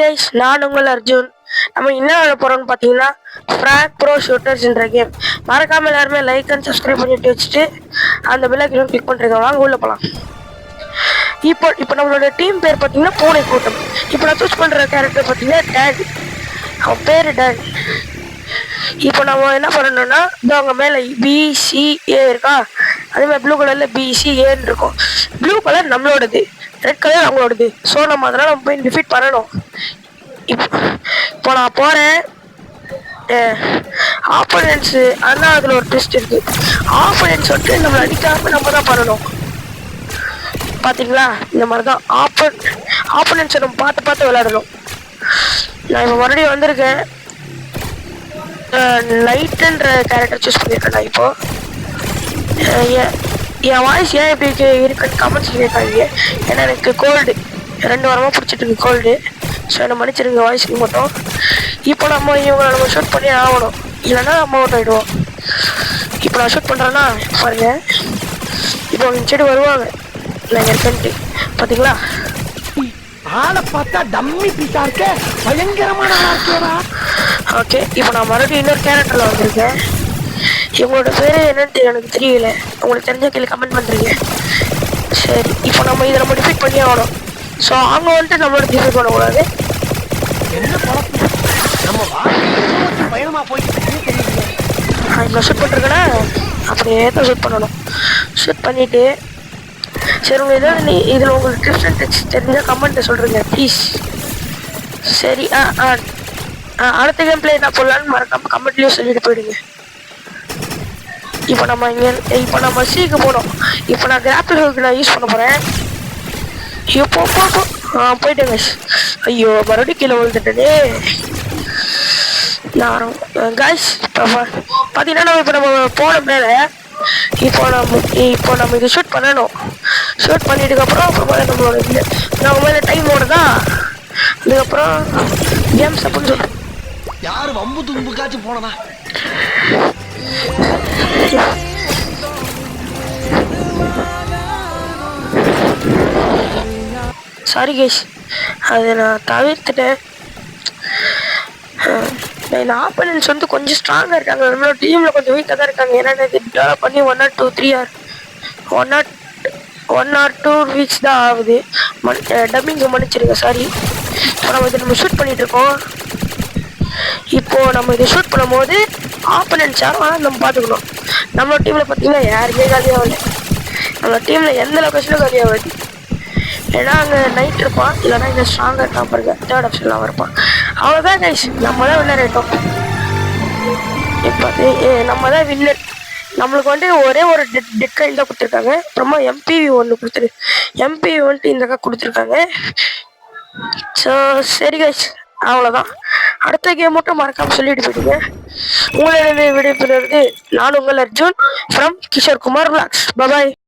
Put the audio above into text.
Guys, நான் உங்கள் அர்ஜுன். நம்ம என்ன விளையாட போறோம்னு பார்த்தீங்கன்னா ஃப்ராக் ப்ரோ ஷூட்டர்ஸ்ன்ற கேம். மறக்காம எல்லாருமே லைக் அண்ட் சப்ஸ்கிரைப் பண்ணிட்டு வச்சுட்டு அந்த பெல் ஐக்கானை கிளிக் பண்ணுறீங்க. வாங்க உள்ள போகலாம். இப்போ நம்மளோட டீம் பேர் பார்த்தீங்கன்னா பூனை கூட்டம். இப்போ நான் சூஸ் பண்ணுற கேரக்டர் பார்த்தீங்கன்னா டேன். அவன் பேர் டேன். இப்போ நம்ம என்ன பண்ணணும்னா இதோ அவங்க மேலே பிசிஏ இருக்கா, அதே மாதிரி ப்ளூ கலரில் பிசிஏன்னு இருக்கும். ப்ளூ கலர் நம்மளோடது, ரெட் கலர் அவங்களோடது. ஸோ நம்ம அதனால் நம்ம போய் டிஃபீட் பண்ணணும். இப்போ நான் போகிறேன். ஆப்போனன்ட்ஸு ஆனால் அதில் ஒரு ட்விஸ்ட் இருக்குது. ஆப்போனன்ட்ஸ் வந்துட்டு நம்மளை அடிக்காமல் நம்ம தான் பண்ணணும். பார்த்தீங்களா, இந்த மாதிரி தான் ஆப்போனன்ட்ஸை நம்ம பார்த்து பார்த்து விளையாடணும். நான் இப்போ மறுபடியும் வந்திருக்கேன். லைட்டுன்ற கேரக்டர் சூஸ் பண்ணியிருக்கேன். நான் இப்போ என் வாய்ஸ் ஏன் இப்படி இருக்குன்னு கமெண்ட்ஸ் கேட்காதீங்க. ஏன்னா எனக்கு கோல்டு 2 வாரமாக பிடிச்சிட்டு இருக்கு கோல்டு. ஸோ என்ன மன்னிச்சிருங்க வாய்ஸ்க்கு மட்டும். இப்போ நம்ம இவங்களை ஷூட் பண்ணி ஆகணும், இல்லைன்னா நம்ம அவுட் ஆகிடுவோம். இப்போ நான் ஷூட் பண்ணுறேன்னா பாருங்க, இப்போ அவங்க செடி வருவாங்க. நான் இருக்கேன்ட்டு பார்த்தீங்களா, ஆளை பார்த்தா டம்மி பீஸா இருக்க, பயங்கரமான ஆளா. ஓகே, இப்போ நான் மறுபடியும் இன்னொரு கேரக்டரில் வந்திருக்கேன். இவங்களோட பேர் என்னன்னு எனக்கு தெரியல. உங்களுக்கு தெரிஞ்ச கேள்வி கமெண்ட் பண்ணுறீங்க. சரி, இப்போ நம்ம இதை நம்ம டிஃபீட் பண்ணி ஆகணும். ஸோ அவங்க வந்துட்டு நம்மளோட டிஃபீட் பண்ணக்கூடாது. என்ன குழப்பம், நம்ம வாழ்க்கை பயணமா போயிட்டு தெரியல. இதில் ஷூட் பண்ணுறேன்னா அப்படியே தான் ஷூட் பண்ணணும். ஷூட் பண்ணிவிட்டு சரி, உங்கள் ஏதாவது இதில் உங்களுக்கு டிப்ஸ் அண்ட் ட்ரிக்ஸ் தெரிஞ்சால் கமெண்ட்டை சொல்கிறீங்க ப்ளீஸ். சரி, அடுத்த கேம் பிளே என்ன போடலான்னு மறக்காமல் கமெண்ட்லேயும் சொல்லிட்டு போயிடுங்க. இப்போ நம்ம சீக்கு போனோம். இப்போ நான் கிராப்பிள் ஹூக்கு நான் யூஸ் பண்ண போகிறேன். ஐயோ போயிட்டேங்க. ஐயோ மறுபடியும் கீழே விழுந்துட்டே. நான் காய்ஸ் இப்போ பார்த்தீங்கன்னா நம்ம போன மேலே இப்போ நம்ம இதை ஷூட் பண்ணணும். ஷூட் பண்ணிட்டுக்கப்புறம் அப்புறம் நம்மளோட நம்ம மேலே டைம் ஓடுதா, அதுக்கப்புறம் கேம்ஸ் அப்படின்னு சொல்கிறோம். யாரு வம்பு தும்புக்காச்சும் போனதா. சாரி கேஸ், அதை நான் தவிர்த்துட்டேன். இந்த ஆப்போனன்ட்ஸ் வந்து கொஞ்சம் ஸ்ட்ராங்காக இருக்காங்க. நம்மளோட டீமில் கொஞ்சம் வீக்காக தான் இருக்காங்க. ஏன்னா இது டெவலப் பண்ணி 1 or 2 3 or 1 or 2 weeks தான் ஆகுது. டப்பிங்கு மன்னிச்சிருங்க, சாரி. இப்போ நம்ம இதை ஷூட் பண்ணிகிட்டு இருக்கோம். இப்போது நம்ம இதை ஷூட் பண்ணும்போது ஆப்போனன்ட்ஸ் யாரும் நம்ம பார்த்துக்கணும். நம்மளோட டீமில் பார்த்தீங்கன்னா யாருமே காலியாகல. நம்மளோட டீமில் எந்த லொக்கேஷனும் காலியாகாது. ஏன்னா அங்கே நைட் இருப்பான், இல்லைனா இங்கே ஸ்ட்ராங்காக இருக்கான் பாருங்க, 3rd ஆப்ஷன்லாம் இருப்பான். அவ்வளோதான் கைஸ், நம்ம தான் வின்னர் ஆகிட்டோம். இப்போ நம்ம தான் வின்னர். நம்மளுக்கு வந்துட்டு ஒரே ஒரு டெட் காயின் தான் கொடுத்துருக்காங்க. அப்புறமா எம்பிவி ஒன்று எம்பிவி வந்துட்டு இந்த கொடுத்துருக்காங்க. ஸோ சரி கைஸ், அவ்வளோதான். அடுத்த கேம் மட்டும் மறக்காமல் சொல்லிட்டு போயிடுங்க. உங்களோட விடைபெறுவது நான் உங்கள் Arjun from Kishore Kumar vlogs. Bye.